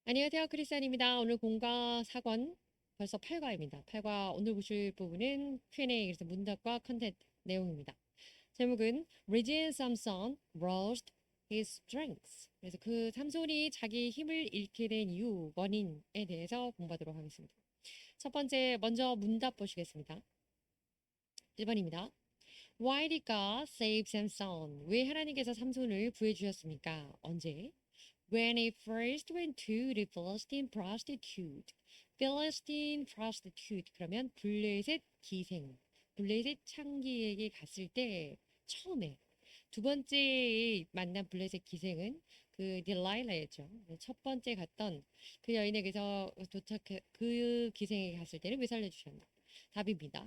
안녕하세요. 크리스찬입니다. 오늘 공과 사권 벌써 8과입니다. 8과 오늘 보실 부분은 Q&A, 그래서 문답과 컨텐츠 내용입니다. 제목은 Regine Samson lost his strengths. 그래서 그 삼손이 자기 힘을 잃게 된 이유, 원인에 대해서 공부하도록 하겠습니다. 첫 번째, 먼저 문답 보시겠습니다. 1번입니다. Why did God save Samson? 왜 하나님께서 삼손을 구해주셨습니까? 언제? When he first went to the Philistine prostitute. Philistine prostitute 그러면 블레셋 기생, 블레셋 창기에게 갔을 때 처음에 두 번째 만난 블레셋 기생은 그 딜라일라였죠. 첫 번째 갔던 그 여인에게서 도착해 그 기생에게 갔을 때는 왜 살려주셨나? 답입니다.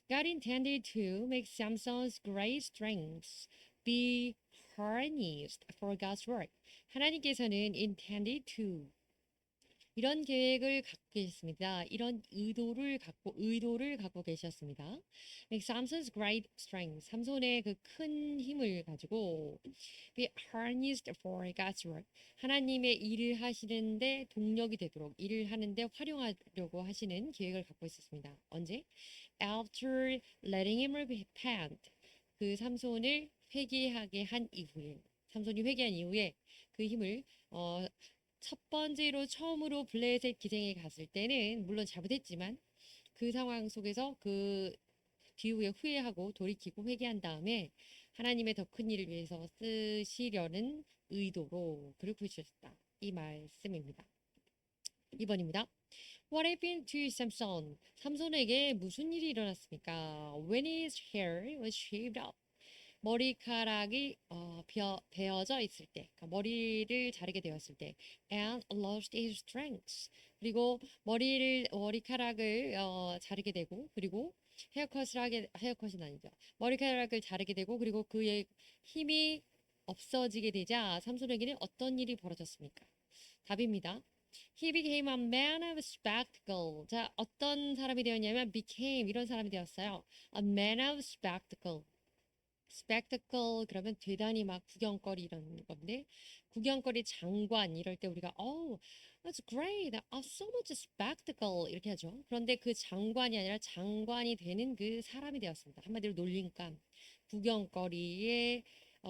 God intended to make Samson's great strengths be harnessed for God's work. 하나님께서는 intended to 이런 계획을 갖고 계셨습니다. 이런 의도를 갖고 계셨습니다. Make Samson's great strength. 삼손의 그 큰 힘을 가지고 be harnessed for God's work. 하나님의 일을 하시는데 동력이 되도록 일을 하는데 활용하려고 하시는 계획을 갖고 있었습니다. 언제? After letting him repent. 그 삼손을 회개하게 한 이후에 삼손이 회개한 이후에 그 힘을 첫 번째로 처음으로 블레셋 기생에 갔을 때는 물론 잘못했지만 그 상황 속에서 그 뒤후에 후회하고 돌이키고 회개한 다음에 하나님의 더 큰 일을 위해서 쓰시려는 의도로 그를 부르셨다. 이 말씀입니다. 2번입니다. What happened to Samson? 삼손에게 무슨 일이 일어났습니까? When his hair was shaved off. 머리카락이 베어져 있을 때, 그러니까 머리를 자르게 되었을 때, and lost his strength. 그리고 머리카락을 자르게 되고, 그리고 헤어컷은 아니죠. 머리카락을 자르게 되고, 그리고 그의 힘이 없어지게 되자 삼손에게는 어떤 일이 벌어졌습니까? 답입니다. He became a man of spectacle. 자, 어떤 사람이 되었냐면 became 이런 사람이 되었어요. A man of spectacle. spectacle 그러면 대단히 막 구경거리 이런 건데 구경거리 장관 이럴 때 우리가 oh that's great so much spectacle 이렇게 하죠. 그런데 그 장관이 아니라 장관이 되는 그 사람이 되었습니다. 한마디로 놀림감 구경거리의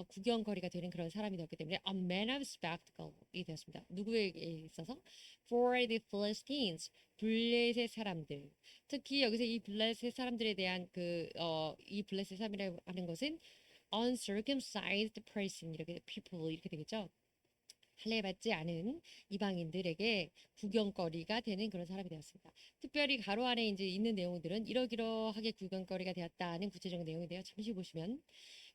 구경거리가 되는 그런 사람이 되었기 때문에 a man of spectacle이 되었습니다. 누구에게 있어서 for the Philistines 블레셋 사람들 특히 여기서 이 블레셋 사람들에 대한 이 블레셋 사람이라고 하는 것은 uncircumcised person 이렇게 people 이렇게 되겠죠. 할례받지 않은 이방인들에게 구경거리가 되는 그런 사람이 되었습니다. 특별히 가로 안에 이제 있는 내용들은 이러기러하게 구경거리가 되었다는 구체적인 내용인데요. 잠시 보시면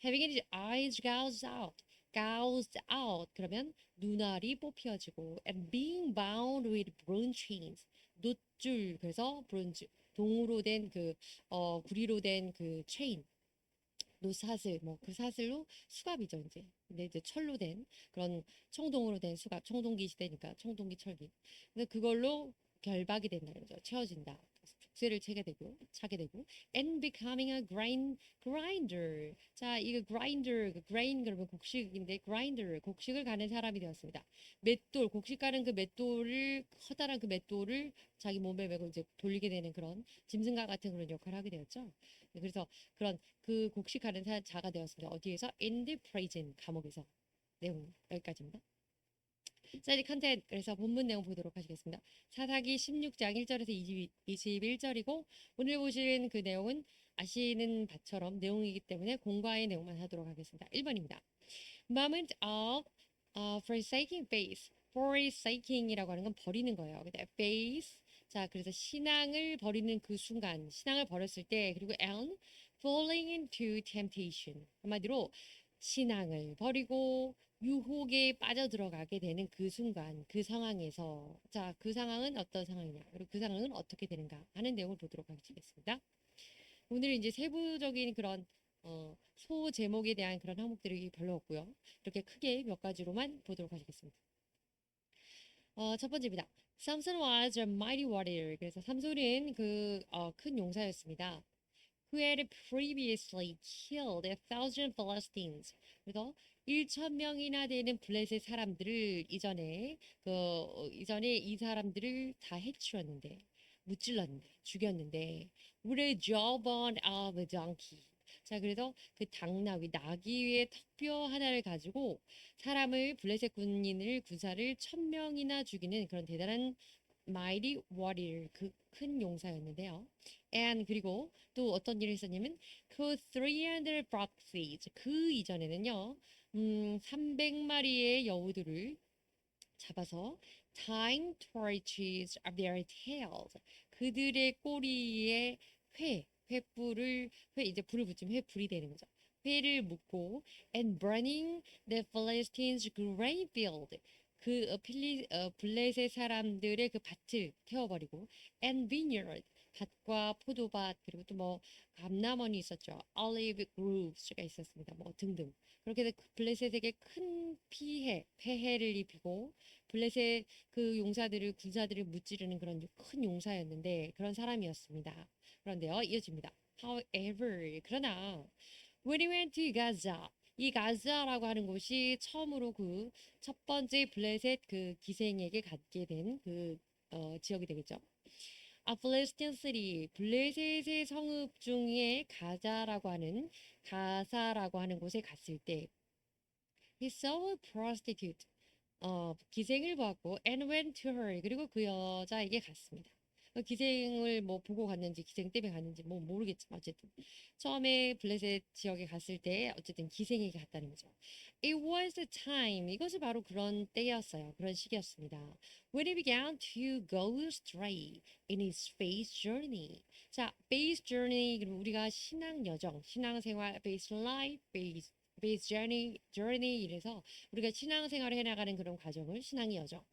having his eyes gouged out 그러면 눈알이 뽑혀지고 and being bound with bronze chains 놋줄 그래서 브론즈 동으로 된 구리로 된 그 체인 노사슬 뭐 그 사슬로 수갑이죠 이제 근데 이제 철로 된 그런 청동으로 된 수갑 청동기 시대니까 청동기 철기 근데 그걸로 결박이 된다 그러죠 채워진다 족쇄를 차게 되고 and becoming a grinder 자 이거 grinder 그 grain 그러면 곡식인데 grinder 곡식을 가는 사람이 되었습니다 맷돌 곡식 가는 그 맷돌을 커다란 그 맷돌을 자기 몸에 메고 이제 돌리게 되는 그런 짐승과 같은 그런 역할을 하게 되었죠 그래서 그런 그 곡식하는 자가 되었습니다. 어디에서? In the prison, 감옥에서. 내용 여기까지입니다. 사이드 컨텐트 그래서 본문 내용 보도록 하시겠습니다. 사사기 16장 1절에서 21절이고 오늘 보신 그 내용은 아시는 바처럼 내용이기 때문에 공과의 내용만 하도록 하겠습니다. 1번입니다. Moment of forsaking faith. forsaking이라고 하는 건 버리는 거예요. 근데 faith 자 그래서 신앙을 버리는 그 순간 신앙을 버렸을 때 그리고 and falling into temptation 한마디로 신앙을 버리고 유혹에 빠져들어가게 되는 그 순간, 그 상황에서 자, 그 상황은 어떤 상황이냐, 그리고 그 상황은 어떻게 되는가 하는 내용을 보도록 하겠습니다. 오늘 이제 세부적인 그런 소 제목에 대한 그런 항목들이 별로 없고요. 이렇게 크게 몇 가지로만 보도록 하겠습니다. 첫 번째입니다. Samson was a mighty warrior. 그래서 삼손은 큰 용사였습니다. Who had previously killed 1,000 Philistines. 그래서 1,000명이나 되는 블레셋 사람들을 이전에 이 사람들을 다 해치웠는데, 무찔렀는데, 죽였는데, with a jawbone of a donkey. 자, 그래서 그 당나귀, 나귀의 턱뼈 하나를 가지고 사람을, 블레셋 군사를 1,000명이나 죽이는 그런 대단한 mighty warrior, 그 큰 용사였는데요. And 그리고 또 어떤 일을 했었냐면 그 300 foxes, 그 이전에는요. 300마리의 여우들을 잡아서 tying torches of their tails, 그들의 꼬리에 이제 불을 붙이면 불이 되는 거죠. 회를 묶고 and burning the Philistines' grain field, 블레셋 사람들의 그 밭을 태워버리고 and vineyard, 밭과 포도밭, 그리고 또 뭐 감람원이 있었죠. olive groves가 있었습니다. 뭐 등등. 그렇게 해서 블레셋에게 큰 폐해를 입히고 블레셋 그 군사들을 무찌르는 그런 큰 용사였는데 그런 사람이었습니다. 그런데요, 이어집니다. However, 그러나 when he went to Gaza, 이 가자라고 하는 곳이 처음으로 그 첫 번째 블레셋 그 기생에게 갖게 된 지역이 되겠죠. A Philistine city, 블레셋의 성읍 중에 가사라고 하는 곳에 갔을 때 he saw a prostitute, 기생을 보았고 and went to her, 그리고 그 여자에게 갔습니다. 기생을 뭐 보고 갔는지 기생 때문에 갔는지 뭐 모르겠지만 어쨌든 처음에 블레셋 지역에 갔을 때 어쨌든 기생에게 갔다는 거죠. It was the time, 이것이 바로 그런 때였어요. 그런 시기였습니다. When he began to go astray in his faith journey. 자, faith journey, 그리고 우리가 신앙 여정, 신앙생활, faith life, faith journey 이래서 우리가 신앙생활을 해나가는 그런 과정을 신앙의 여정,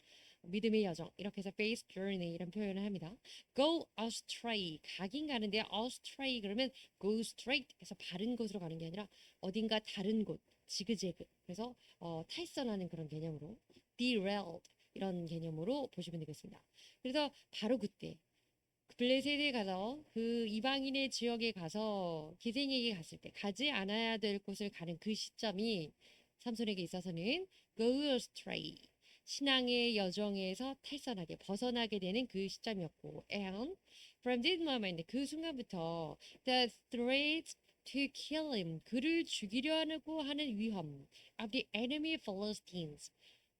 믿음의 여정, 이렇게 해서 faith journey 이런 표현을 합니다. go astray, 가긴 가는데 astray 그러면 go straight 해서 바른 곳으로 가는 게 아니라 어딘가 다른 곳, 지그재그, 그래서 탈선하는 그런 개념으로 derailed 이런 개념으로 보시면 되겠습니다. 그래서 바로 그때 블레셋에 가서 그 이방인의 지역에 가서 기생에게 갔을 때 가지 않아야 될 곳을 가는 그 시점이 삼손에게 있어서는 go astray, 신앙의 여정에서 벗어나게 되는 그 시점이었고, and from this moment, 그 순간부터 the threat to kill him, 그를 죽이려고 하는 위험 of the enemy Philistines,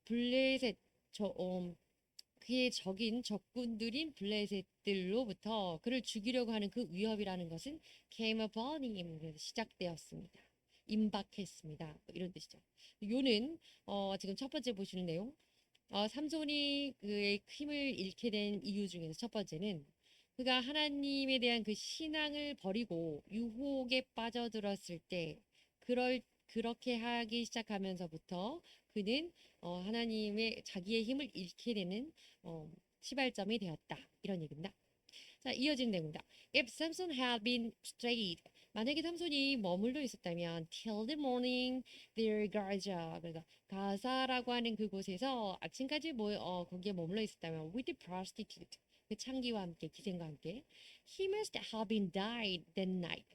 블레셋 그의 적군들인 블레셋들로부터 그를 죽이려고 하는 그 위협이라는 것은 came upon him, 그래서 시작되었습니다. 임박했습니다. 뭐 이런 뜻이죠. 요는 지금 첫 번째 보시는 내용, 삼손이 그의 힘을 잃게 된 이유 중에서 첫 번째는 그가 하나님에 대한 그 신앙을 버리고 유혹에 빠져들었을 때 그렇게 하기 시작하면서부터 그는 하나님의 자기의 힘을 잃게 되는 시발점이 되었다. 이런 얘기입니다. 자, 이어지는 내용입니다. If Samson had been strayed, 만약에 삼손이 머물러 있었다면 till the morning there Gaza, 그러니까 가사라고 하는 그곳에서 아침까지 거기에 머물러 있었다면 with the prostitute, 그 창기와 함께 기생과 함께 he must have been died that night.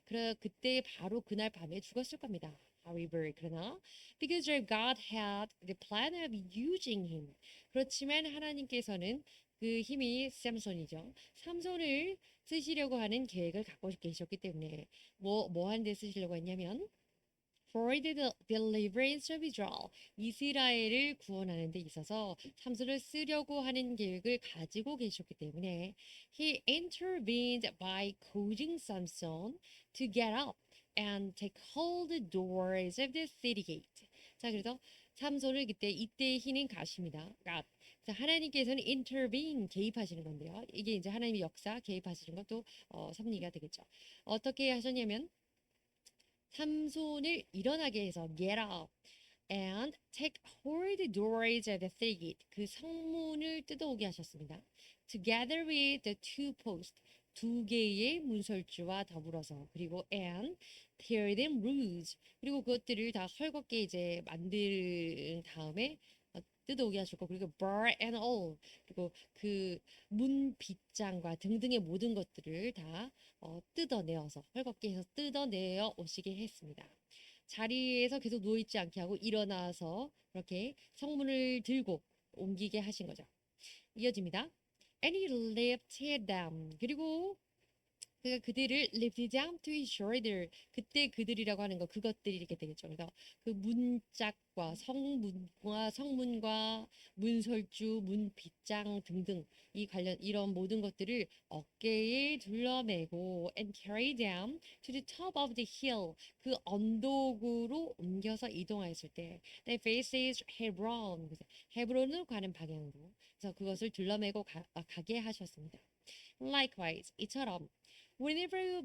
그때 바로 그날 밤에 죽었을 겁니다. However, 그러나 because God had the plan of using him. 그렇지만 하나님께서는 그 힘이 삼손을 쓰시려고 하는 계획을 갖고 계셨기 때문에 뭐 하는 데 쓰시려고 했냐면 for the deliverance of Israel, 이스라엘을 구원하는 데 있어서 삼손을 쓰려고 하는 계획을 가지고 계셨기 때문에 he intervened by causing Samson to get up and take hold the doors of the city gate. 자, 그래서 삼손을 이때 힘인 가십니다. 그래서 하나님께서는 intervene, 개입하시는 건데요. 이게 이제 하나님의 역사 개입하시는 것도 섭리가 되겠죠. 어떻게 하셨냐면 삼손을 일어나게 해서 get up and take hold the doors of the city gate, 그 성문을 뜯어오게 하셨습니다. Together with the two posts, 두 개의 문설주와 더불어서, 그리고 and tear them loose, 그리고 그것들을 다 헐겁게 이제 만든 다음에 뜯어오게 하셨고, 그리고 bar and all, 그리고 그 문 빗장과 등등의 모든 것들을 다 헐겁게 해서 뜯어내어 오시게 했습니다. 자리에서 계속 누워있지 않게 하고 일어나서 그렇게 성문을 들고 옮기게 하신 거죠. 이어집니다. And he lifted them. 그리고 그가 그들을 lifted down to his shoulder. 그때 그들이라고 하는 거 그것들이 이렇게 되겠죠. 그래서 그 문짝과 성문과 문설주, 문빗장 등등 이 관련 이런 모든 것들을 어깨에 둘러매고 and carry them to the top of the hill. 그 언덕으로 옮겨서 이동하였을 때 their faces Hebron. 그래서 헤브론으로 가는 방향으로. 그래서 그것을 둘러매고 가게 하셨습니다. Likewise, 이처럼 whenever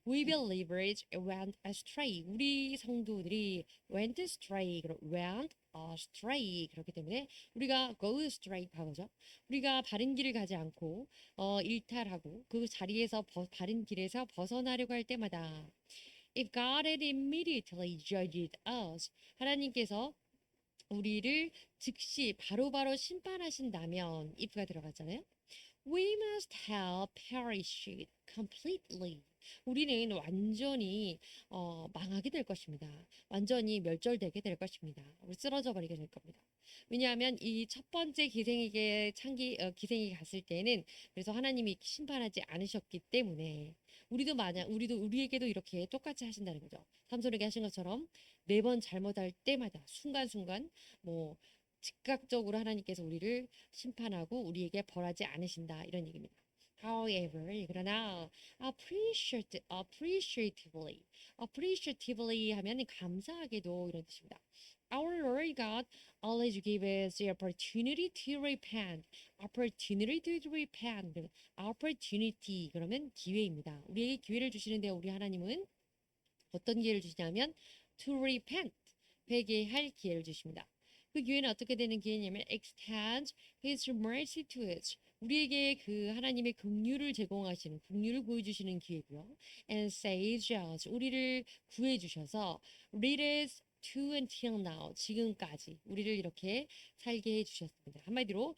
we believers went astray. 우리 성도들이 went astray, went astray. 그렇기 때문에 우리가 go astray 과거죠. 우리가 바른 길을 가지 않고 일탈하고 그 자리에서 바른 길에서 벗어나려고 할 때마다 if God had immediately judged us. 하나님께서 우리를 즉시 바로바로 심판하신다면 if가 들어갔잖아요. We must have perished completely. 우리는 완전히 망하게 될 것입니다. 완전히 멸절되게 될 것입니다. 우리 쓰러져 버리게 될 겁니다. 왜냐하면 이 첫 번째 기생이 갔을 때는 그래서 하나님이 심판하지 않으셨기 때문에 우리에게도 이렇게 똑같이 하신다는 거죠. 삼손에게 하신 것처럼 매번 잘못할 때마다 순간순간 뭐 즉각적으로 하나님께서 우리를 심판하고 우리에게 벌하지 않으신다 이런 얘기입니다. However, 그러나 appreciatively 하면 감사하게도 이런 뜻입니다. Our Lord God always gives us the opportunity to repent. opportunity 그러면 기회입니다. 우리에게 기회를 주시는데 우리 하나님은 어떤 기회를 주시냐면 to repent, 회개할 기회를 주십니다. 그 기회는 어떻게 되는 기회냐면 extend his mercy to us. 우리에게 그 하나님의 긍휼을 보여주시는 기회고요. and save us. 우리를 구해 주셔서 lead us to until now. 지금까지 우리를 이렇게 살게 해 주셨습니다. 한마디로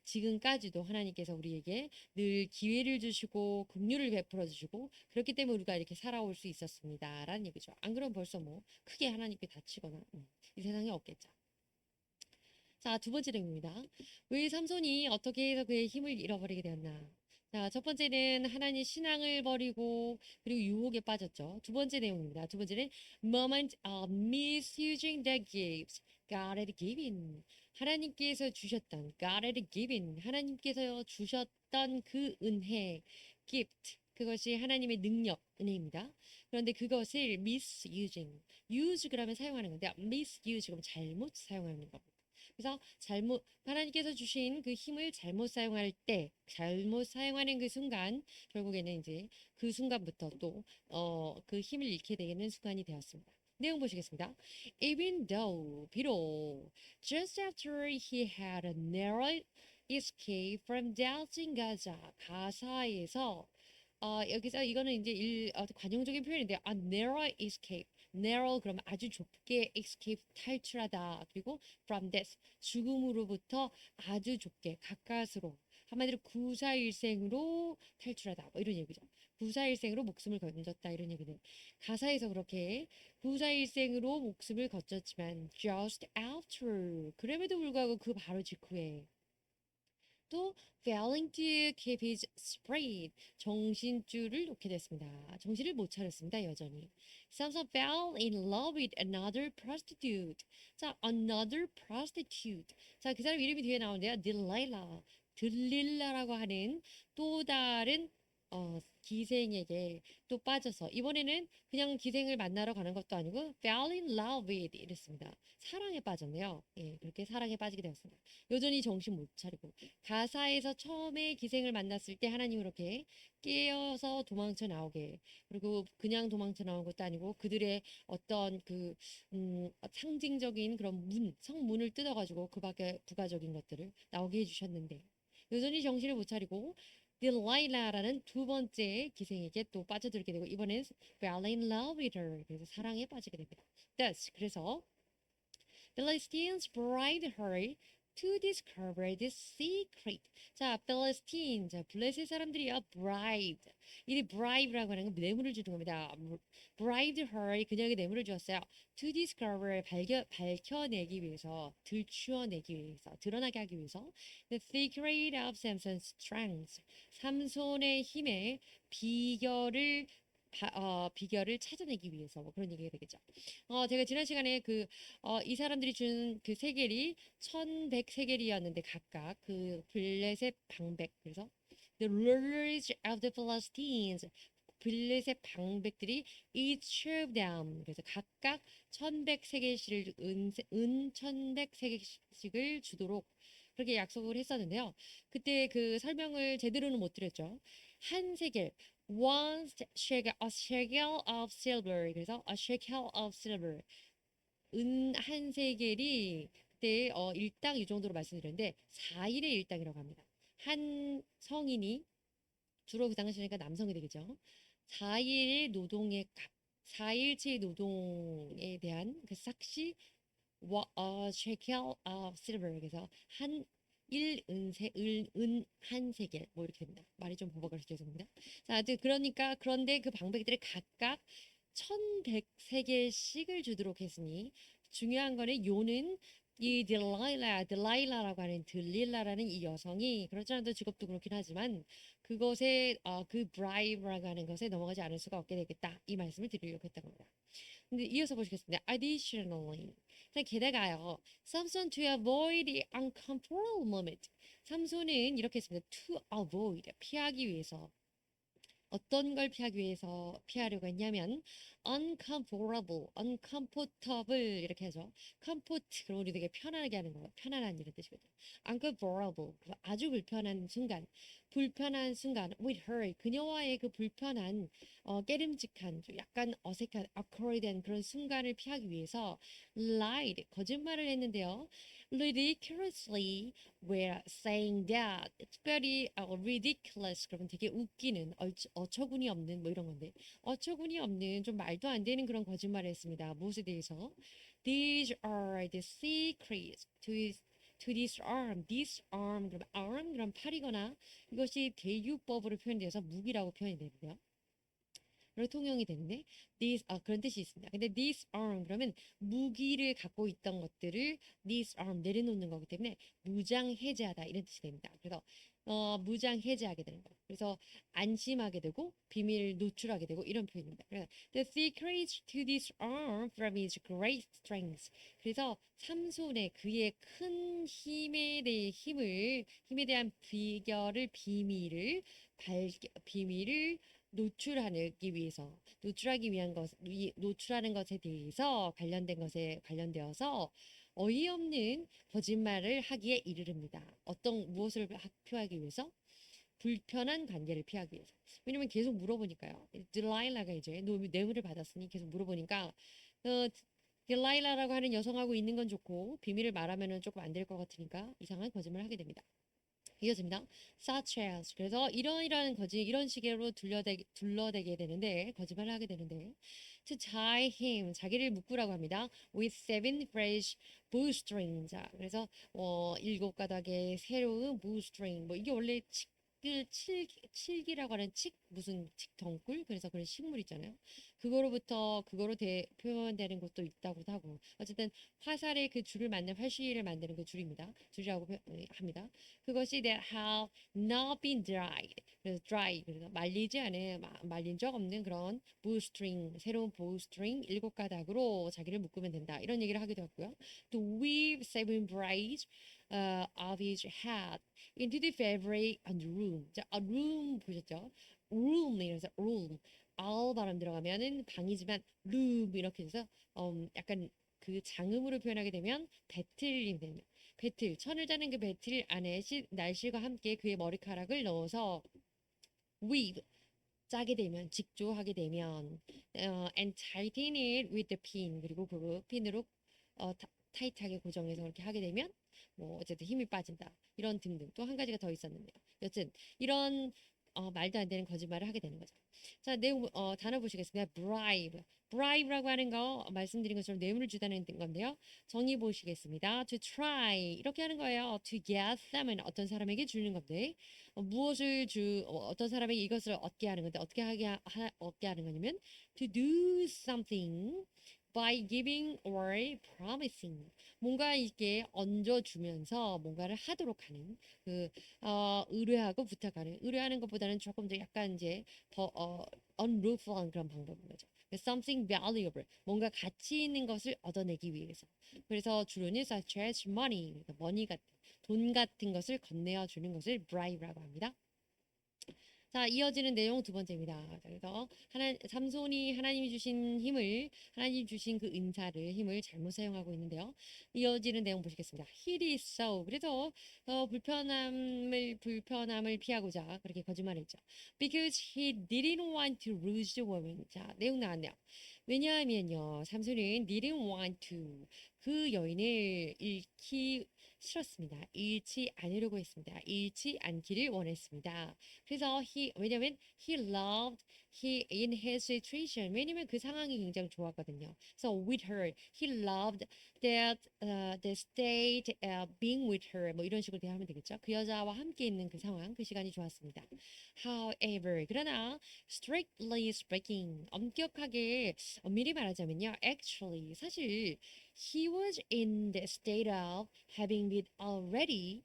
지금까지도 하나님께서 우리에게 늘 기회를 주시고 긍휼을 베풀어 주시고 그렇기 때문에 우리가 이렇게 살아올 수 있었습니다라는 얘기죠. 안 그러면 벌써 뭐 크게 하나님께 다치거나 이 세상에 없겠죠. 자, 두 번째 내용입니다. 왜 삼손이 어떻게 해서 그의 힘을 잃어버리게 되었나? 자, 첫 번째는 하나님 신앙을 버리고 그리고 유혹에 빠졌죠. 두 번째 내용입니다. 두 번째는 moment of misusing the gifts God had given. 하나님께서 주셨던 God had given. 하나님께서 주셨던 그 은혜, gift. 그것이 하나님의 능력, 은혜입니다. 그런데 그것을 misusing. use 그러면 사용하는 건데 misuse 그러면 잘못 사용하는 겁니다. 그래서 하나님께서 주신 그 힘을 잘못 사용하는 그 순간, 결국에는 이제 그 순간부터 또, 그 힘을 잃게 되는 순간이 되었습니다. 내용 보시겠습니다. 비록, just after he had a narrow escape from death in Gaza, 가사에서, 여기서 이거는 이제 관용적인 표현인데, a narrow escape. narrow 그러면 아주 좁게 escape 탈출하다. 그리고 from death 죽음으로부터 아주 좁게 가까스로 한마디로 구사일생으로 탈출하다. 뭐 이런 얘기죠. 구사일생으로 목숨을 건졌다 이런 얘기는 가사에서 그렇게 구사일생으로 목숨을 건졌지만 just after 그럼에도 불구하고 그 바로 직후에 또 failing to keep his spirit 정신줄을 놓게 됐습니다. 정신을 못 차렸습니다. 여전히. Samson fell in love with another prostitute. 자, another prostitute. 자, 그 사람 이름이 뒤에 나오는데요. 들릴라라고 하는 또 다른 기생에게 또 빠져서 이번에는 그냥 기생을 만나러 가는 것도 아니고 fell in love with 이랬습니다. 사랑에 빠졌네요. 예, 그렇게 사랑에 빠지게 되었습니다. 여전히 정신 못 차리고 가사에서 처음에 기생을 만났을 때 하나님 이렇게 깨어서 도망쳐 나오게 그리고 그냥 도망쳐 나온 것도 아니고 그들의 어떤 그 상징적인 그런 성문을 뜯어가지고 그 밖에 부가적인 것들을 나오게 해주셨는데 여전히 정신을 못 차리고 딜라일라라는 두 번째 기생에게 또 빠져들게 되고 이번엔 fell in love with her 그래서 사랑에 빠지게 됩니다. Thus 그래서 Philistines bribed her to discover the secret. 자, Palestine, 자, 블레셋 사람들이요, bribed. 이 bribe라고 하는 건 뇌물을 주는 겁니다. bribed her, 그녀에게 뇌물을 주었어요. to discover, 밝혀내기 위해서, 들추어내기 위해서, 드러나게 하기 위해서. The secret of Samson's strength. 삼손의 힘의 비결을 비결을 찾아내기 위해서 뭐 그런 얘기가 되겠죠. 제가 지난 시간에 이 사람들이 준 그 세겔이 1100세겔이었는데 각각 그 블레셋 방백 그래서 the rulers of the Philistines 블레셋 방백들이 each of them 그래서 각각 1100세겔씩을 은 1100세겔씩을 주도록 그렇게 약속을 했었는데요. 그때 그 설명을 제대로는 못 드렸죠. 한 세겔 one shekel, a shekel of silver. 그래서 a shekel of silver. 은 한 세겔이 그때 일당 이 정도로 말씀드렸는데 4일의 일당이라고 합니다. 한 성인이 주로 그 당시니까 남성이 되겠죠. 4일의 노동의 값, 4일치 노동에 대한 그 삭시 a shekel of silver. 그래서 한 1한 세겔 뭐 이렇게 됩니다. 말이 좀 버벅거려서 죄송합니다. 자, 그러니까 그런데 그 방백들이 각각 1100세겔씩을 주도록 했으니 중요한 거는 요는 이 딜라일라라고 하는 들릴라라는 이 여성이 그렇지 않아도 직업도 그렇긴 하지만 그것에 그 브라이브라고 하는 것에 넘어가지 않을 수가 없게 되겠다. 이 말씀을 드리려고 했던 겁니다. 근데 이어서 보시겠습니다. Additionally. 게다가요. Samson to avoid the uncomfortable moment. 삼손은 이렇게 했습니다. To avoid. 피하기 위해서. 어떤 걸 피하기 위해서 피하려고 했냐면 uncomfortable, uncomfortable 이렇게 하죠. comfort 그럼 우리 되게 편안하게 하는 거, 편안한 이런 뜻이거든요. uncomfortable 아주 불편한 순간 with her 그녀와의 그 불편한 깨름직한 좀 약간 어색한 awkward한 그런 순간을 피하기 위해서 lied 거짓말을 했는데요. ridiculously were saying that 특별히 ridiculous 그러면 되게 웃기는 어처구니 없는 뭐 이런 건데 어처구니 없는 좀 말도 안 되는 그런 거짓말을 했습니다. 무엇에 대해서? These are the secrets to disarm. disarm 그럼 arm 그럼 팔이거나 이것이 대유법으로 표현되어서 무기라고 표현이 되는데요. 통용이 되는데 그런 뜻이 있습니다. 근데 disarm 그러면 무기를 갖고 있던 것들을 disarm 내려놓는 거기 때문에 무장 해제하다 이런 뜻이 됩니다. 그래서 무장 해제하게 되는 거. 그래서 안심하게 되고 비밀을 노출하게 되고 이런 표현입니다. 그래서 the secret to disarm from his great strength. 그래서 삼손의 그의 큰 힘에 대한 비밀을 노출하기 위해서 노출하는 것에 대해서 관련되어서 어이없는 거짓말을 하기에 이르릅니다. 무엇을 표하기 위해서? 불편한 관계를 피하기 위해서. 왜냐면 계속 물어보니까요. 딜라일라가 이제 뇌물을 받았으니 계속 물어보니까 딜라일라라고 하는 여성하고 있는 건 좋고 비밀을 말하면은 조금 안 될 것 같으니까 이상한 거짓말을 하게 됩니다. 이어집니다. such as 그래서 이런 식으로 둘러대게 되는데 거짓말을 하게 되는데 to tie him 자기를 묶으라고 합니다. with 7 fresh bowstrings 자 그래서 7가닥의 새로운 bowstring 뭐 이게 원래 칠기라고 하는 무슨 덩굴 그래서 그런 식물 있잖아요. 그거로 표현되는 것도 있다고도 하고 어쨌든 화살의 그 줄을 만든 활시를 만드는 그 줄이라고 합니다. 그것이 that have not been dried 그래서 그래서 말린 적 없는 그런 새로운 bowstring 7가닥으로 자기를 묶으면 된다 이런 얘기를 하기도 했고요. to weave 7 braids of his head into the fabric and room. 자, room 보셨죠? room 이래서 room. all 발음 들어가면은 방이지만 room 이렇게 해서 약간 그 장음으로 표현하게 되면 배틀이 되면 천을 자는 그 배틀 안에 날씨가 함께 그의 머리카락을 넣어서 weave 짜게 되면 직조하게 되면 and tighten it with the pin 그리고 그 핀으로 타이트하게 고정해서 그렇게 하게 되면 뭐 어쨌든 힘이 빠진다 이런 등등 또 한 가지가 더 있었는데요. 여튼 이런 말도 안 되는 거짓말을 하게 되는 거죠. 자, 단어 보시겠습니다. bribe. bribe라고 하는 거 말씀드린 것처럼 뇌물을 주다는 건데요. 정의 보시겠습니다. to try 이렇게 하는 거예요. to get someone 어떤 사람에게 주는 건데 어떤 사람에게 이것을 얻게 하는 건데 어떻게 얻게 하는 거냐면 to do something by giving or promising 뭔가 이렇게 얹어주면서 뭔가를 하도록 하는 의뢰하고 부탁하는 의뢰하는 것보다는 조금 더 약간 이제 더 unruly한 그런 방법인 거죠. something valuable 뭔가 가치 있는 것을 얻어내기 위해서 그래서 주로는 such as money 그러니까 money 같은 돈 같은 것을 건네어 주는 것을 bribe라고 합니다. 자, 이어지는 내용 두 번째입니다. 자, 그래서 삼손이 하나님 주신 그 은사를 힘을 잘못 사용하고 있는데요. 이어지는 내용 보시겠습니다. He is so. 그래서 불편함을 피하고자 그렇게 거짓말했죠. Because he didn't want to lose the woman. 자, 내용 나왔네요. 왜냐하면요, 삼손은 didn't want to 그 여인을 잃기 싫었습니다. 잃지 않으려고 했습니다. 잃지 않기를 원했습니다. 그래서 왜냐면 he in his situation 왜냐면 그 상황이 굉장히 좋았거든요. So with her he loved that the state being with her 뭐 이런 식으로 대하면 되겠죠. 그 여자와 함께 있는 그 상황 그 시간이 좋았습니다. However 그러나 strictly speaking 엄격하게 엄밀히 말하자면요. Actually 사실 he was in the state of having been already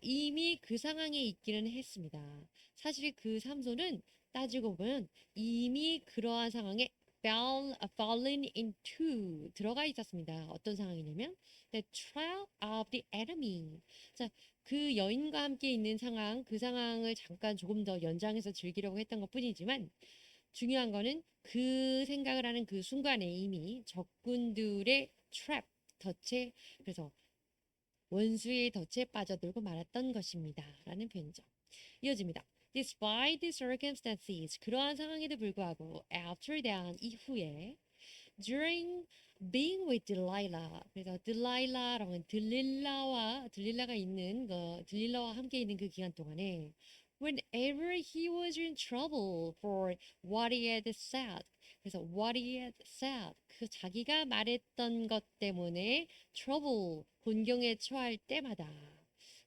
이미 그 상황에 있기는 했습니다. 사실 그 삼손은 따지고 보면 이미 그러한 상황에 fallen into 들어가 있었습니다. 어떤 상황이냐면 the trap of the enemy. 자, 그 여인과 함께 있는 상황, 그 상황을 잠깐 조금 더 연장해서 즐기려고 했던 것뿐이지만 중요한 거는 그 생각을 하는 그 순간에 이미 적군들의 trap, 덫에 그래서 원수의 덫에 빠져들고 말았던 것입니다. 라는 표현이죠. 이어집니다. Despite the circumstances, 그러한 상황에도 불구하고 after that, 이후에 during being with Delilah, 그래서 Delilah라고 하는 들릴라와 함께 있는 그 기간 동안에 whenever he was in trouble for what he had said, 그래서 what he had said, 그 자기가 말했던 것 때문에 trouble, 곤경에 처할 때마다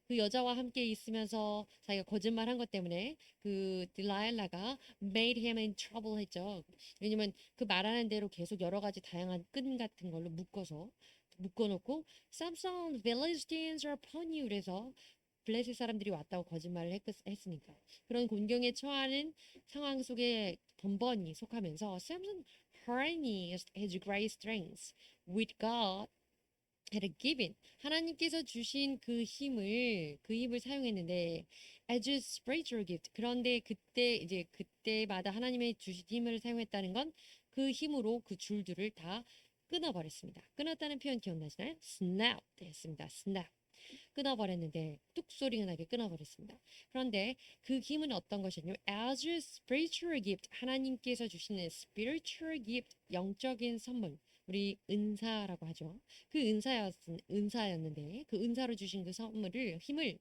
그 여자와 함께 있으면서 자기가 거짓말한 것 때문에 그 딜라일라가 made him in trouble 했죠. 왜냐면 그 말하는 대로 계속 여러 가지 다양한 끈 같은 걸로 묶어놓고 Samson, Philistines are upon you 그래서 블레셋 사람들이 왔다고 거짓말을 했으니까 그런 곤경에 처하는 상황 속에 번번이 속하면서 Samson harnessed his great strength with God had given 하나님께서 주신 그 힘을 사용했는데 as a spiritual gift 그런데 그때마다 하나님의 주신 힘을 사용했다는 건 그 힘으로 그 줄들을 다 끊어버렸습니다. 끊었다는 표현 기억나시나요? snap 했습니다. snap 끊어버렸는데 뚝 소리가 나게 끊어버렸습니다. 그런데 그 힘은 어떤 것이냐면 as a spiritual gift 하나님께서 주시는 spiritual gift 영적인 선물 우리 은사라고 하죠. 그 은사였는데 그 은사로 주신 그 힘을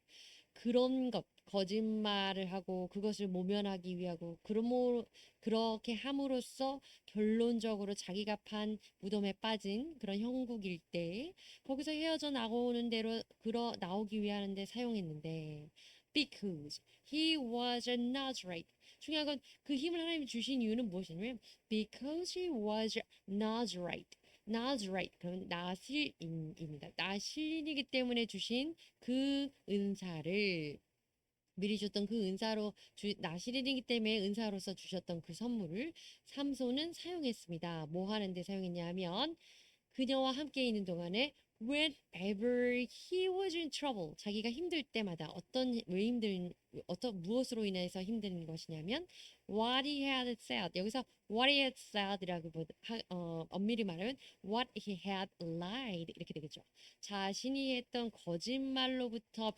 그런 것 거짓말을 하고 그것을 모면하기 위하고 그렇게 함으로써 결론적으로 자기가 판 무덤에 빠진 그런 형국일 때 거기서 헤어져 나오는 대로 나오기 위하는데 사용했는데 because he was a Nazarite 중요한 건 그 힘을 하나님이 주신 이유는 무엇이냐면 because he was Nazarite Nazarite 그러면 나실인입니다. 나실인이기 때문에 주신 그 은사를 미리 줬던 그 은사로 나실인이기 때문에 은사로서 주셨던 그 선물을 삼손은 사용했습니다. 뭐 하는데 사용했냐 하면 그녀와 함께 있는 동안에 whenever he was in trouble 자기가 힘들 때마다 무엇으로 인해서 힘든 것이냐면 what he had said 여기서 what he had said라고 엄밀히 말하면 what he had lied 이렇게 되겠죠. 자신이 했던 거짓말로부터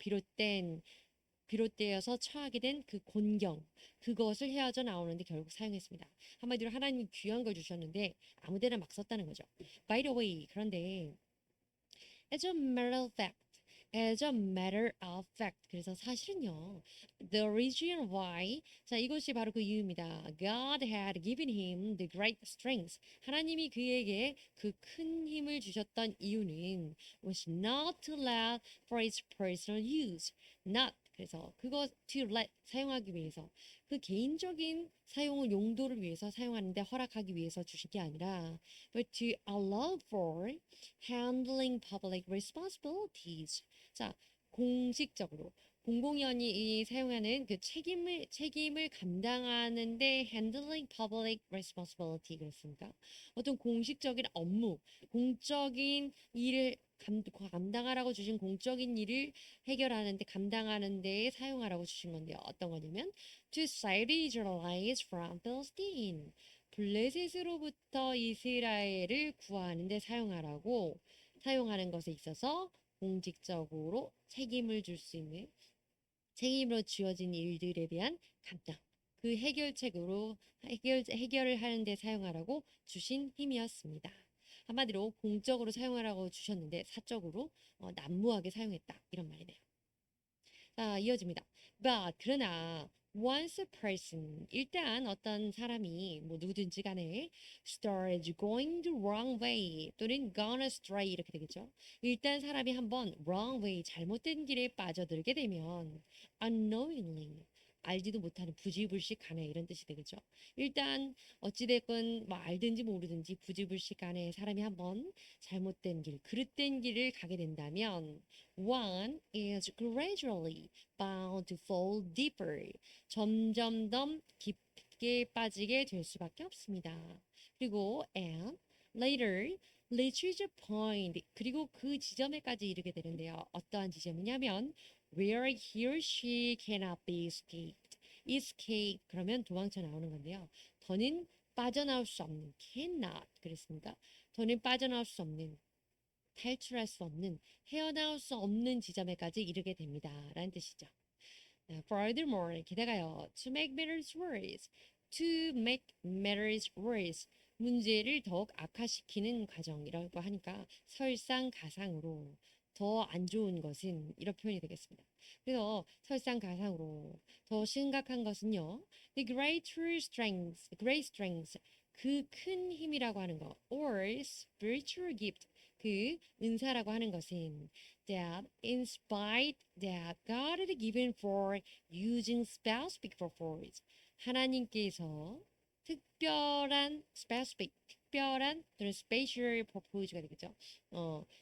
비롯되어서 처하게 된 그 곤경 그것을 헤어져 나오는데 결국 사용했습니다. 한마디로 하나님이 귀한 걸 주셨는데 아무데나 막 썼다는 거죠. By the way 그런데 as a matter of fact as a matter of fact. 그래서 사실은요, the reason why, 자, 이것이 바로 그 이유입니다. God had given him the great strength. 하나님이 그에게 그 큰 힘을 주셨던 이유는 was not to let for its personal use. not, 그래서 그것 to let, 사용하기 위해서 그 개인적인 사용 용도를 위해서 사용하는데 허락하기 위해서 주신 게 아니라 but to allow for handling public responsibilities. 자, 공식적으로 공공연히 사용하는 그 책임을 감당하는데 handling public responsibility 그랬습니까? 어떤 공식적인 업무, 공적인 일을 감당하라고 주신 공적인 일을 해결하는데 감당하는 데 사용하라고 주신 건데요. 어떤 거냐면 to save Israelites from Philistine. 블레셋으로부터 이스라엘을 구하는 데 사용하는 것에 있어서 공직적으로 책임을 줄 수 있는 책임으로 주어진 일들에 대한 감당. 그 해결을 하는 데 사용하라고 주신 힘이었습니다. 한마디로 공적으로 사용하라고 주셨는데 사적으로 난무하게 사용했다. 이런 말이네요. 자, 이어집니다. But 그러나 once a person 일단 어떤 사람이 뭐 누구든지 간에 started going the wrong way 또는 gone astray 이렇게 되겠죠. 일단 사람이 한번 wrong way 잘못된 길에 빠져들게 되면 unknowingly 알지도 못하는 부지불식 간에 이런 뜻이 되겠죠. 일단 어찌됐건 뭐 알든지 모르든지 부지불식 간에 사람이 한번 잘못된 길, 그릇된 길을 가게 된다면 one is gradually bound to fall deeper. 점점 더 깊게 빠지게 될 수밖에 없습니다. 그리고 and later reaches a point. 그리고 그 지점에까지 이르게 되는데요. 어떠한 지점이냐면 where he or she cannot be escaped. escape 그러면 도망쳐 나오는 건데요. 더는 빠져나올 수 없는 cannot 그랬습니까? 더는 빠져나올 수 없는 탈출할 수 없는 헤어나올 수 없는 지점에까지 이르게 됩니다. 라는 뜻이죠. Furthermore, 게다가요, to make matters worse, 문제를 더욱 악화시키는 과정이라고 하니까 설상가상으로 더 안 좋은 것은 이런 표현이 되겠습니다. 그래서 설상가상으로 더 심각한 것은요, great strength, 그 큰 힘이라고 하는 거, or spiritual gift, 그 은사라고 하는 것은 that in spite that God had given for using specific purpose. 하나님께서 특별한 또는 special purpose가 되겠죠.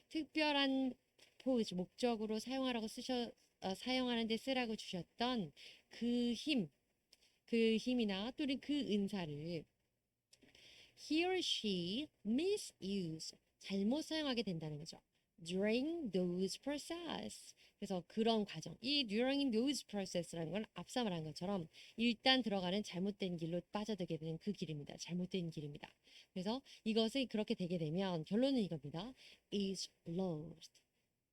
특별한 purpose 목적으로 사용하는 데 쓰라고 주셨던 그 힘이나 또는 그 은사를 he or she misuse 잘못 사용하게 된다는 거죠. during those process. 그래서 그런 과정, 이 during those process라는 건 앞서 말한 것처럼 일단 들어가는 잘못된 길로 빠져들게 되는 그 길입니다. 잘못된 길입니다. 그래서 이것이 그렇게 되게 되면 결론은 이겁니다. is lost.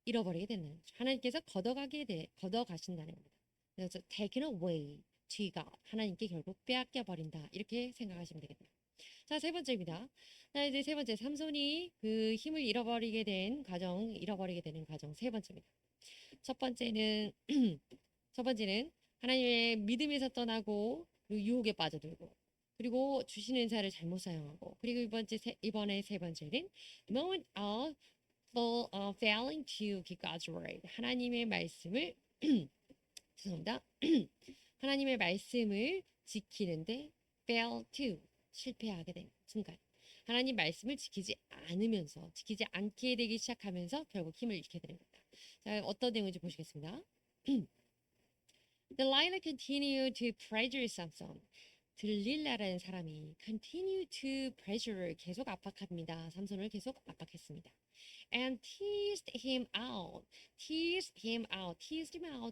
잃어버리게 되는 거죠. 하나님께서 걷어가신다는 겁니다. 그래서 taken away to God. 하나님께 결국 빼앗겨 버린다. 이렇게 생각하시면 되겠네요. 자, 세 번째입니다. 자, 이제 세 번째, 삼손이 그 힘을 잃어버리게 되는 과정 세 번째입니다. 첫 번째는 하나님의 믿음에서 떠나고 그리고 유혹에 빠져들고 그리고 주신 은사를 잘못 사용하고 그리고 이번에 세 번째는 moment of failing to keep God's word. 하나님의 말씀을 죄송합니다. 하나님의 말씀을 지키는데 fail to 실패하게 되는 순간 하나님 말씀을 지키지 않게 되기 시작하면서 결국 힘을 잃게 되는 겁니다. 자, 어떤 내용인지 보시겠습니다. Delilah continued to pressure Samson. 들릴라라는 사람이 continue to pressure 계속 압박합니다. 삼손을 계속 압박했습니다. And teased him out.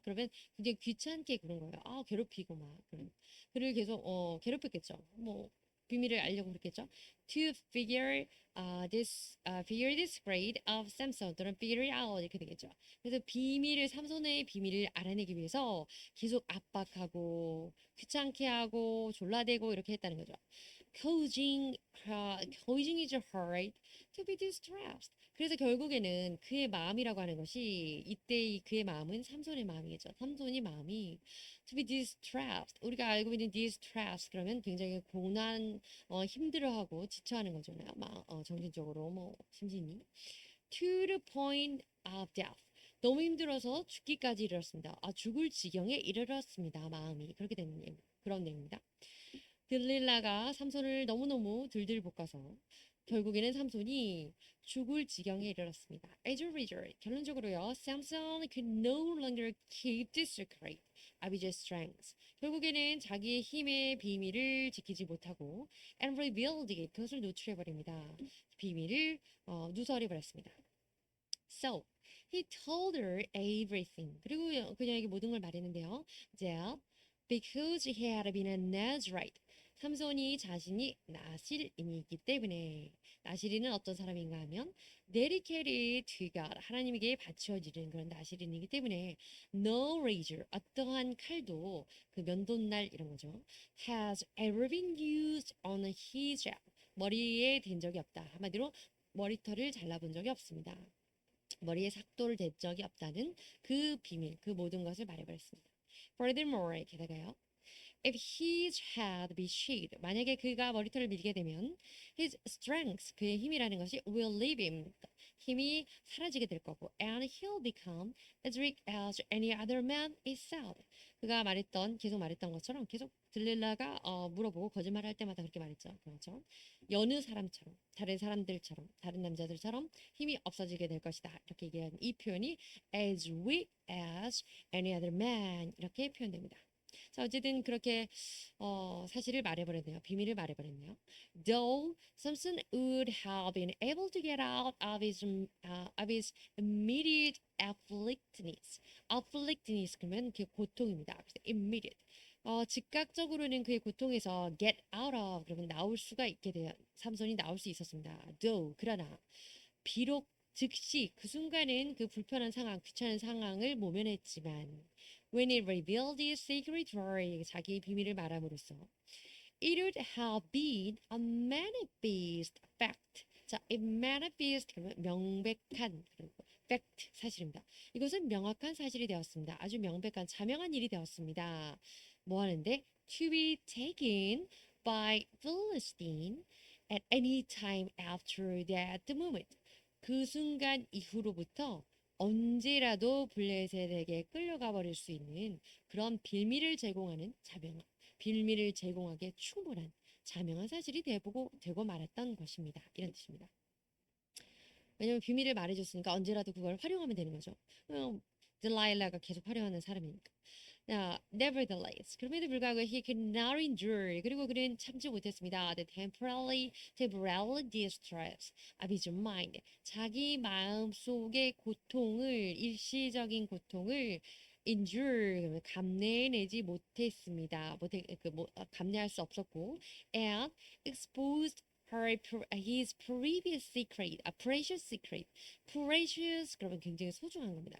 그러면 굉장히 귀찮게 그런 거예요. 괴롭히고 막 그를 계속 괴롭혔겠죠. 뭐 비밀을 알려고 그랬겠죠. To figure this grade of Samson 또는 figure it out 이렇게 되겠죠. 그래서 삼손의 비밀을 알아내기 위해서 계속 압박하고 귀찮게 하고 졸라대고 이렇게 했다는 거죠. causing his heart to be distressed. 그래서 결국에는 그의 마음이라고 하는 것이 이때 그의 마음은 삼손의 마음이겠죠. 삼손이 마음이 to be distressed. 우리가 알고 있는 distress 그러면 굉장히 고난, 힘들어하고 지쳐하는 거잖아요. 정신적으로 심신이. To the point of death. 너무 힘들어서 죽기까지 이르렀습니다. 죽을 지경에 이르렀습니다. 마음이 그렇게 되는 그런 내용입니다. 들릴라가 삼손을 너무너무 들들 볶아서 결국에는 삼손이 죽을 지경에 이르렀습니다. As a result, 결론적으로요, Samson could no longer keep the secret of his strength. 결국에는 자기의 힘의 비밀을 지키지 못하고 and revealed it, 그것을 노출해버립니다. 비밀을 누설해버렸습니다. So, he told her everything. 그리고 그녀에게 모든 걸 말했는데요. That because he had been a Nazarite, 삼손이 자신이 나실인이기 때문에 나실인은 어떤 사람인가 하면 dedicated to God, 하나님에게 바치어지는 그런 나실인이기 때문에 no razor, 어떠한 칼도 그 면도날 이런 거죠. has ever been used on his head, 머리에 댄 적이 없다. 한마디로 머리털을 잘라본 적이 없습니다. 머리에 삭도를 댄 적이 없다는 그 비밀, 그 모든 것을 말해버렸습니다. Furthermore, 게다가요. If his head be shaved, 만약에 그가 머리털을 밀게 되면 his strength, 그의 힘이라는 것이 will leave him, 힘이 사라지게 될 거고 and he'll become as weak as any other man is said. 그가 계속 말했던 것처럼 계속 들릴라가 물어보고 거짓말할 때마다 그렇게 말했죠. 그렇죠? 여느 사람처럼, 다른 사람들처럼, 다른 남자들처럼 힘이 없어지게 될 것이다. 이렇게 얘기한 이 표현이 as weak as any other man 이렇게 표현됩니다. 자, 어쨌든 그렇게 사실을 말해버렸네요. 비밀을 말해버렸네요. Though Samson would have been able to get out of his immediate afflictedness. afflictedness 그러면 그 고통입니다. 그래서 immediate. 즉각적으로는 그의 고통에서 get out of 그러면 나올 수가 있게 돼요. 삼손이 나올 수 있었습니다. Though 그러나 비록 즉시 그 순간은 그 불편한 상황, 귀찮은 상황을 모면했지만 when he revealed his secret to her, 자기의 비밀을 말함으로써 it would have been a manifest fact. 자, a manifest 그러면 명백한 fact 사실입니다. 이것은 명확한 사실이 되었습니다. 아주 명백한 자명한 일이 되었습니다. 뭐 하는데 to be taken by Philistine at any time after that moment. 그 순간 이후로부터 언제라도 블레셋에게 끌려가 버릴 수 있는 그런 비밀을 제공하는 빌미를 제공하기에 충분한 자명한 사실이 되고 말았던 것입니다. 이런 뜻입니다. 왜냐면 비밀을 말해줬으니까 언제라도 그걸 활용하면 되는 거죠. 딜라일라가 계속 활용하는 사람이니까. Nevertheless, 그럼에도 불구하고 he could not endure. 그리고 그는 참지 못했습니다. The temporary distress of his mind. 자기 마음 속의 고통을, 일시적인 고통을 endure, 감내내지 못했습니다. 감내할 수 없었고, and exposed his previous secret, a precious secret. precious 그러면 굉장히 소중한 겁니다.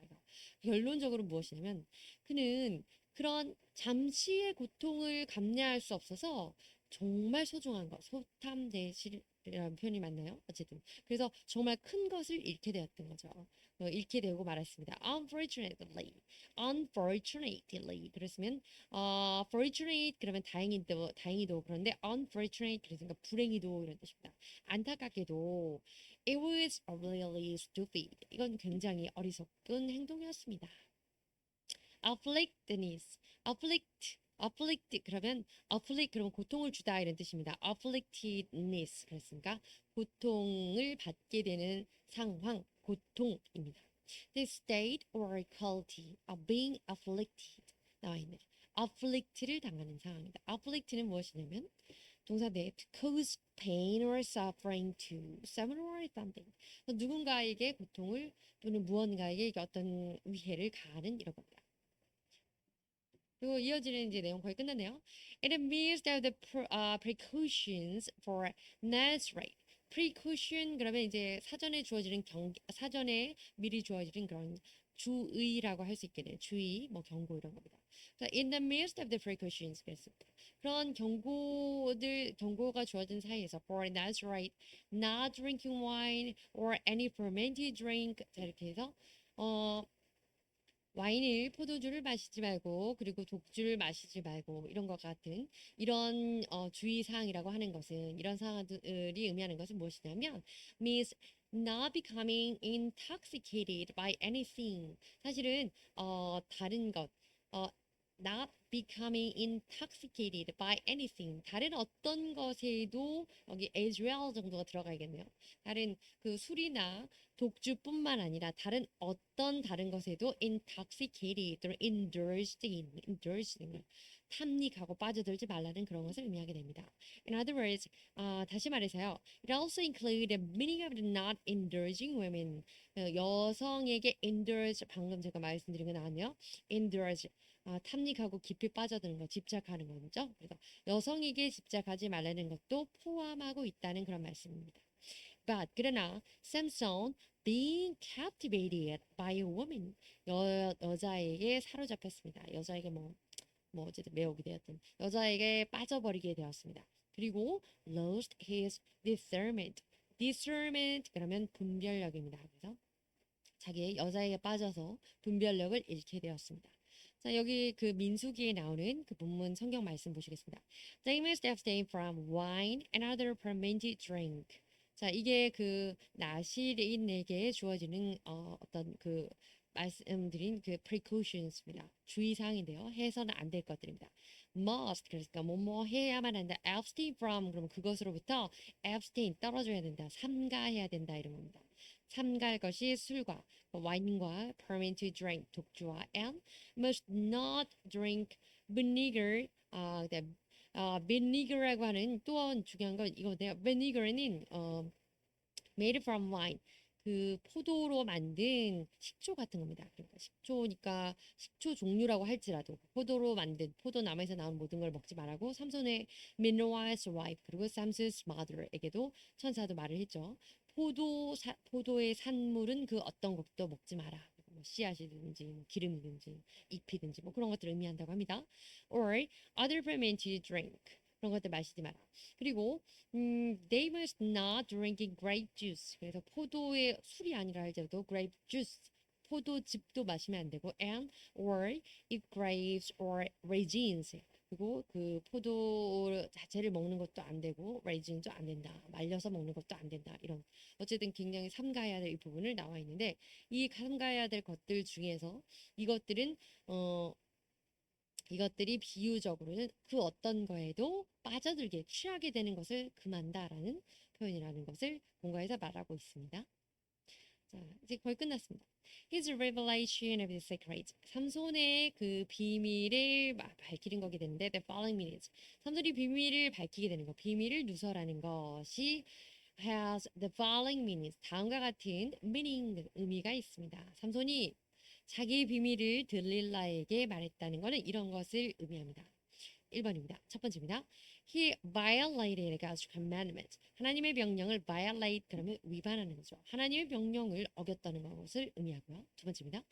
결론적으로 무엇이냐면 그는 그런 잠시의 고통을 감내할 수 없어서 정말 소중한 것, 소탐대실이라는 표현이 맞나요? 어쨌든 그래서 정말 큰 것을 잃게 되었던 거죠. 잃게 되고 말았습니다. Unfortunately 그랬으면 fortunate 그러면 다행히도 그런데 unfortunate 그랬으니까 불행히도 이런 뜻입니다. 안타깝게도 it was really stupid. 이건 굉장히 어리석은 행동이었습니다. afflict 그러면 afflict 그러면 고통을 주다 이런 뜻입니다. afflictedness 그랬으니까 고통을 받게 되는 상황, 고통입니다. The state or quality of being afflicted 나와 있는 afflict를 당하는 상황입니다. afflict는 무엇이냐면 동사인데 to cause pain or suffering to someone or something. 누군가에게 고통을 또는 무언가에게 어떤 위해를 가하는 이런 겁니다. 그리고 이어지는 이제 내용 거의 끝났네요. In the midst of the precautions for Nazareth. precaution 그러면 이제 사전에 미리 주어지는 그런 주의라고 할 수 있겠네요. 주의, 뭐 경고 이런 겁니다. In the midst of the precautions, 그래서 그런 경고가 주어진 사이에서 for Nazarite, not drinking wine or any fermented drink. 자, 이렇게 해서 와인을 포도주를 마시지 말고 그리고 독주를 마시지 말고 이런 것 같은 이런 주의 사항이라고 하는 것은 이런 사항들이 의미하는 것은 무엇이냐면 means not becoming intoxicated by anything. 사실은 다른 것 not becoming intoxicated by anything. 다른 어떤 것에도 여기 as well 정도가 들어가야겠네요. 다른 그 술이나 독주뿐만 아니라 다른 어떤 다른 것에도 intoxicated or indulged 탐닉하고 빠져들지 말라는 그런 것을 의미하게 됩니다. In other words, 다시 말해서요. It also include the meaning of the not indulging women. 여성에게 indulge 방금 제가 말씀드린 거 나왔네요. indulge 탐닉하고 깊이 빠져드는 거, 집착하는 거죠. 그래서 여성에게 집착하지 말라는 것도 포함하고 있다는 그런 말씀입니다. But 그러나 Samson being captivated by a woman 여자에게 사로잡혔습니다. 여자에게 뭐 어쨌든 매혹이 되었던 여자에게 빠져버리게 되었습니다. 그리고 lost his discernment 그러면 분별력입니다. 그래서 자기의 여자에게 빠져서 분별력을 잃게 되었습니다. 자, 여기 그 민수기에 나오는 그 본문 성경 말씀 보시겠습니다. They must abstain from wine and other fermented drink. 자, 이게 그 나시린에게 주어지는 어떤 그 말씀드린 그 precautions입니다. 주의사항인데요. 해서는 안 될 것들입니다. must 그러니까 뭐뭐 해야만 한다. abstain from 그러면 그것으로부터 abstain 떨어져야 된다. 삼가해야 된다 이런 겁니다. 삼갈 것이 술과 와인과 fermented drink 독주와 and must not drink vinegar vinegar라고 하는 또 중요한 건 이거인데요. vinegar은 made from wine 그 포도로 만든 식초 같은 겁니다. 그러니까 식초니까 식초 종류라고 할지라도 포도로 만든 포도나무에서 나온 모든 걸 먹지 말라고 삼손의 Manoah's wife 그리고 삼스's mother에게도 천사도 말을 했죠. 포도의 산물은 그 어떤 것도 먹지 마라. 뭐 씨앗이든지 뭐 기름이든지 잎이든지 뭐 그런 것들을 의미한다고 합니다. Or other fermented drink 그런 것들 마시지 마라. 그리고 they must not drink grape juice. 그래서 포도의 술이 아니라 할지라도 grape juice 포도즙도 마시면 안 되고 and or eat grapes or raisins. 그리고 그 포도 자체를 먹는 것도 안 되고 raisin도 안 된다. 말려서 먹는 것도 안 된다. 이런 어쨌든 굉장히 삼가해야 될 이 부분을 나와 있는데 이 삼가해야 될 것들 중에서 이것들이 비유적으로는 그 어떤 거에도 빠져들게 취하게 되는 것을 금한다라는 표현이라는 것을 본가에서 말하고 있습니다. 자, 이제 거의 끝났습니다. His revelation of the secret. 삼손의 그 비밀을 밝히는 거게 되는데 the following meanings. 삼손이 비밀을 밝히게 되는 거, 비밀을 누설하는 것이 has the following meanings. 다음과 같은 meaning 의미가 있습니다. 삼손이 자기의 비밀을 들릴라에게 말했다는 것은 이런 것을 의미합니다. 1번입니다. 첫 번째입니다. He violated God's commandment. 하나님의 명령을 violate 그러면 위반하는 거죠. 하나님의 명령을 어겼다는 것을 의미하고요. 두 번째입니다.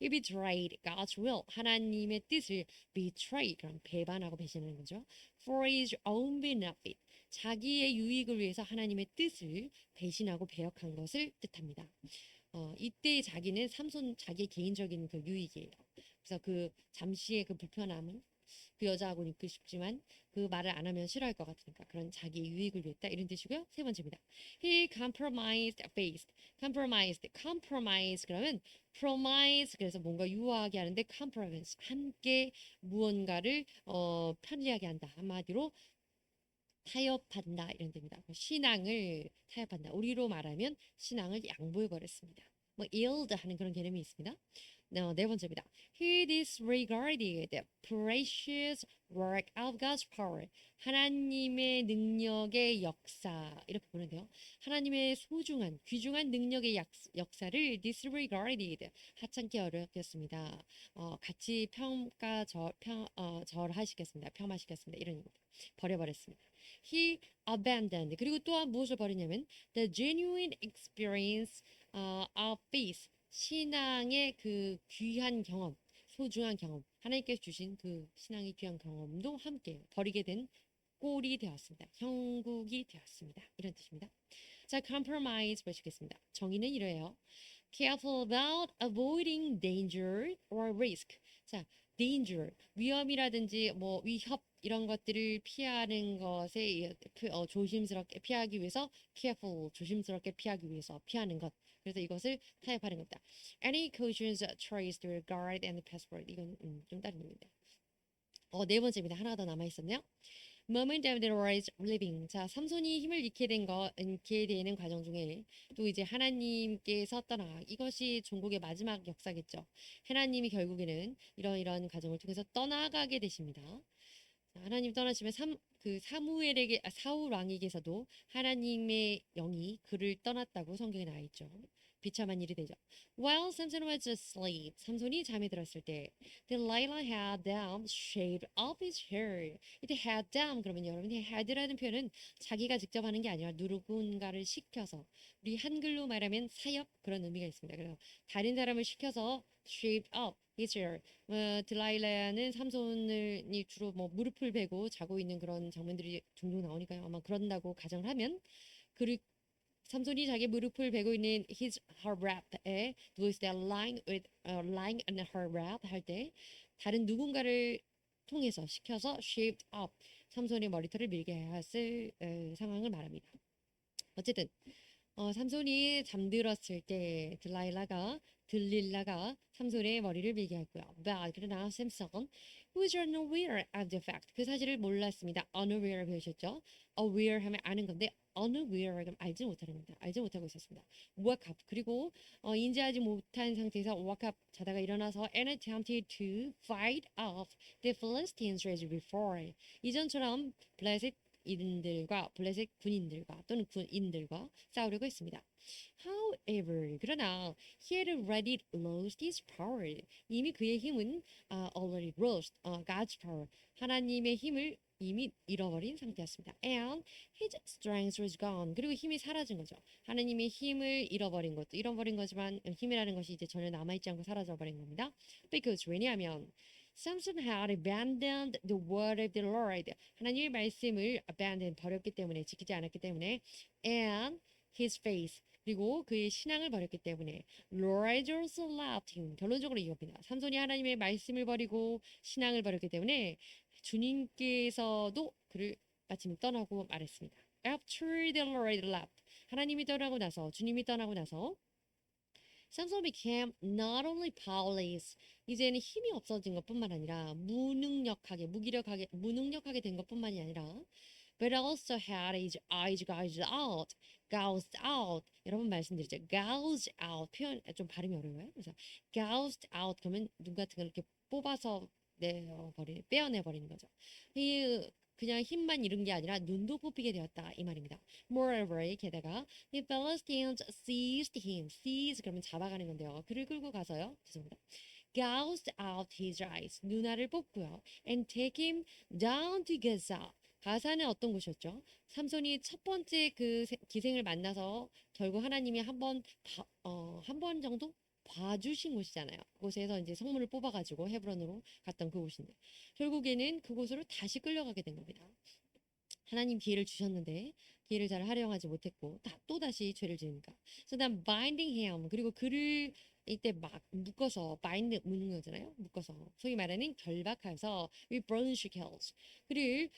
He betrayed God's will. 하나님의 뜻을 betray 그럼 배반하고 배신하는 거죠. For his own benefit. 자기의 유익을 위해서 하나님의 뜻을 배신하고 배역한 것을 뜻합니다. 이때 자기는 삼손 자기 개인적인 그 유익이에요. 그래서 그 잠시의 그 불편함은 그 여자하고는 있고 싶지만 그 말을 안 하면 싫어할 것 같으니까 그런 자기 유익을 위했다 이런 뜻이고요. 세 번째입니다. He compromised faith. compromise 그러면 promise 그래서 뭔가 유하게 하는데 compromise 함께 무언가를 편리하게 한다. 한마디로 타협한다 이런 뜻입니다. 신앙을 타협한다. 우리로 말하면 신앙을 양보해 버렸습니다. 뭐 yield 하는 그런 개념이 있습니다. 네 번째입니다. He disregarded the precious work of God's power. 하나님의 능력의 역사 이렇게 보는데요. 하나님의 소중한 귀중한 능력의 역사를 disregarded 하찮게 어렵겠습니다. 같이 절하시겠습니다. 폄하시겠습니다. 이런 겁니다. 버려버렸습니다. He abandoned. 그리고 또한 무엇을 버리냐면 the genuine experience of faith. 신앙의 그 귀한 경험, 소중한 경험, 하나님께서 주신 그 신앙의 귀한 경험도 함께 버리게 된 꼴이 되었습니다. 형국이 되었습니다. 이런 뜻입니다. 자, compromise 보시겠습니다. 정의는 이래요. Careful about avoiding danger or risk. 자, danger, 위험이라든지 뭐 위협 이런 것들을 피하는 것에 조심스럽게 피하기 위해서 careful, 조심스럽게 피하기 위해서 피하는 것. 그래서 이것을 타협하는 겁니다. Any cautions traced with guard and passport. 이건 좀 다른 의미입니다. 네 번째입니다. 하나 더 남아 있었네요. Moment of the rise living. 자, 삼손이 힘을 잃게 되는 과정 중에 또 이제 하나님께서 떠나 이것이 종국의 마지막 역사겠죠. 하나님이 결국에는 이런 과정을 통해서 떠나가게 되십니다. 자, 하나님 떠나시면 사울 왕에게서도 하나님의 영이 그를 떠났다고 성경에 나와 있죠. 비참한 일이 되죠. While Samson was asleep, 삼손이 잠에 들었을 때, Delilah had them shaved off his hair. 이때 had them 그러면 여러분이 had라는 표현은 자기가 직접 하는 게 아니라 누군가를 시켜서 우리 한글로 말하면 사역 그런 의미가 있습니다. 그래서 다른 사람을 시켜서 shaved off his hair. 딜라일라는 삼손이 주로 뭐 무릎을 베고 자고 있는 그런 장면들이 종종 나오니까요. 아마 그런다고 가정을 하면 그리고 삼손이 자기 무릎을 베고 있는 her rap에 누워있을 때 lying on her rap 할 때 다른 누군가를 통해서 시켜서 shaved up 삼손의 머리털을 밀게 했을 상황을 말합니다. 어쨌든 삼손이 잠들었을 때 들릴라가 삼손의 머리를 밀게 했고요. But 그러나 샘son was unaware of the fact. 그 사실을 몰랐습니다. unaware 배우셨죠? aware 하면 아는 건데 unaware 하면 알지 못하는 겁니다. 알지 못하고 있었습니다. wake up 그리고 인지하지 못한 상태에서 wake up 자다가 일어나서 and attempted to fight off the Philistines as before. 이전처럼 블레셋 군인들과 또는 군인들과 싸우려고 했습니다. However, 그러나 he had already lost his power. 이미 그의 힘은 already lost God's power. 하나님의 힘을 이미 잃어버린 상태였습니다. And his strength was gone. 그리고 힘이 사라진 거죠. 하나님의 힘을 잃어버린 거지만 힘이라는 것이 이제 전혀 남아있지 않고 사라져버린 겁니다. Because 왜냐하면 Samson had abandoned the word of the Lord. 하나님의 말씀을 버렸기 때문에 지키지 않았기 때문에 and his faith 그리고 그의 신앙을 버렸기 때문에 Lord also left him. 결론적으로 이겁니다. 삼손이 하나님의 말씀을 버리고 신앙을 버렸기 때문에 주님께서도 그를 마침 떠나고 말했습니다. After the Lord left. 하나님이 떠나고 나서 주님이 떠나고 나서 Samson became not only powerless, 이제는 힘이 없어진 것뿐만 아니라 무능력하게 된 것뿐만이 아니라 but also had his eyes gouged out. 여러분 말씀드리죠. gouged out 표현 좀 발음이 어려워요. 그래서 gouged out 그러면 눈 같은 걸 이렇게 뽑아서 빼어내버리는 거죠. 그냥 힘만 잃은 게 아니라 눈도 뽑히게 되었다 이 말입니다. Moreover, 게다가 the Philistines seized him. seize 그러면 잡아가는 건데요. 그를 끌고 가서요. 죄송합니다. gouged out his eyes. 눈알을 뽑고요. And take him down to Gaza. 가사는 어떤 곳이었죠? 삼손이 첫 번째 그 기생을 만나서 결국 하나님이 한 번 정도 봐주신 곳이잖아요. 그곳에서 이제 성문을 뽑아가지고 헤브론으로 갔던 그곳인데 결국에는 그곳으로 다시 끌려가게 된 겁니다. 하나님 기회를 주셨는데 기회를 잘 활용하지 못했고 또다시 죄를 지으니까. So then binding him 그리고 그를 이때 막 묶어서 묶는 거잖아요. 묶어서 소위 말하는 결박해서 with bronze shackles 그를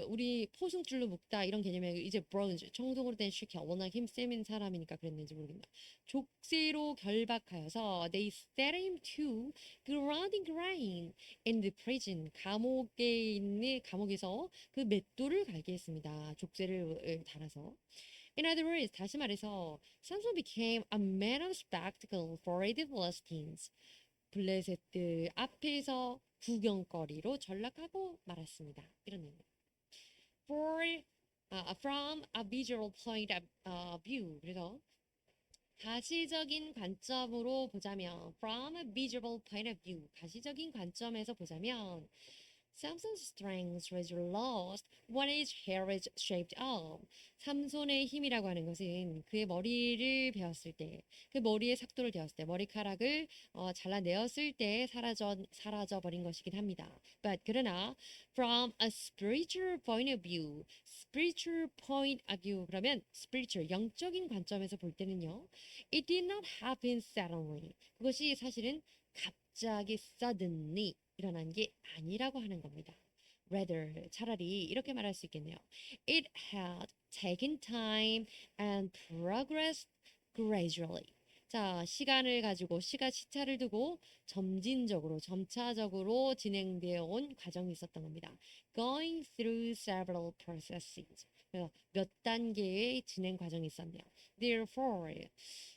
우리 포승줄로 묶다 이런 개념이 이제 bronze 청동으로 된 shackle 워낙 힘센 사람이니까 그랬는지 모르겠다. 족쇄로 결박하여서 they set him to grinding grain in the prison 감옥에서 그 맷돌을 갈게 했습니다. 족쇄를 달아서. In other words, 다시 말해서 Samson became a man of spectacle for the Philistines. 블레셋들 앞에서 구경거리로 전락하고 말았습니다. 이런 의미. From a visual point of view. 그래서 가시적인 관점으로 보자면 from a visual point of view. 가시적인 관점에서 보자면 Samson's strength was lost when his hair is shaved off. 삼손의 힘이라고 하는 것은 그의 머리를 베었을 때, 그 머리에 삭도를 되었을 때, 머리카락을 잘라내었을 때 사라져 버린 것이긴 합니다. But 그러나 from a spiritual point of view, spiritual point of view 그러면 spiritual 영적인 관점에서 볼 때는요, it did not happen suddenly. 그것이 사실은 갑자기 suddenly 일어난 게 아니라고 하는 겁니다. Rather, 차라리 이렇게 말할 수 있겠네요. It had taken time and progressed gradually. 자, 시간을 가지고 시차를 두고 점진적으로, 점차적으로 진행되어 온 과정이 있었던 겁니다. Going through several processes. 그래서 몇 단계의 진행 과정이 있었네요. Therefore,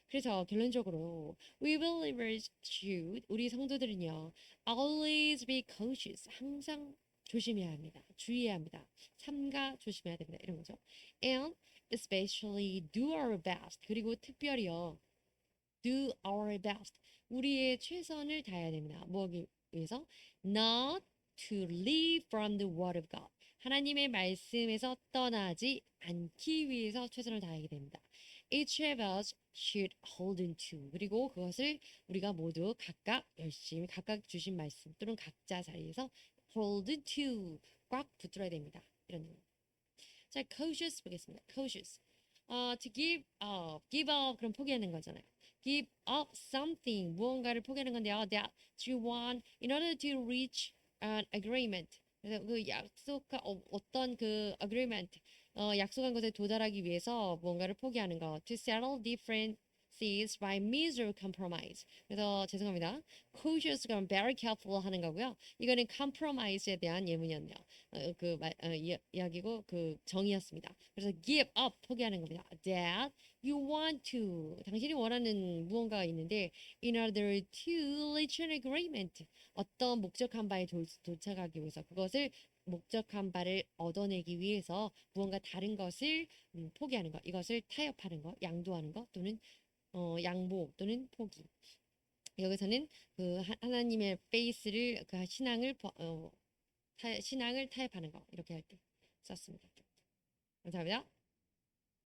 그래서 결론적으로 we believers should 우리 성도들은요 always be cautious 항상 조심해야 합니다. 주의해야 합니다. 삼가 조심해야 됩니다. 이런 거죠. And especially do our best. 그리고 특별히요 do our best. 우리의 최선을 다해야 됩니다. 뭐하기 위해서? Not to live from the word of God. 하나님의 말씀에서 떠나지 않기 위해서 최선을 다하게 됩니다. Each of us should hold on to. 그리고 그것을 우리가 모두 각각 열심히 각각 주신 말씀 또는 각자 자리에서 hold to 꽉 붙들어야 됩니다. 이런 의미. 자, cautious 보겠습니다. cautious. to give up 그럼 포기하는 거잖아요. give up something 무언가를 포기하는 건데요. that you want in order to reach an agreement. 그래서 그 약속과 어떤 그 agreement 약속한 것에 도달하기 위해서 무언가를 포기하는 거. to settle differences by means of compromise. 그래서 죄송합니다. cautious 그럼 very careful 하는 거고요. 이거는 compromise에 대한 예문이었네요. 이야기고 그 정의였습니다. 그래서 give up 포기하는 겁니다. that you want to 당신이 원하는 무언가가 있는데 in order to reach an agreement 어떤 목적한 바에 도착하기 위해서 그것을 목적한 바를 얻어내기 위해서 무언가 다른 것을 포기하는 것 이것을 타협하는 것 양도하는 것 또는 양보 또는 포기 여기서는 그 하나님의 페이스를 그 신앙을 타협하는 거 이렇게 할 때 썼습니다. 감사합니다.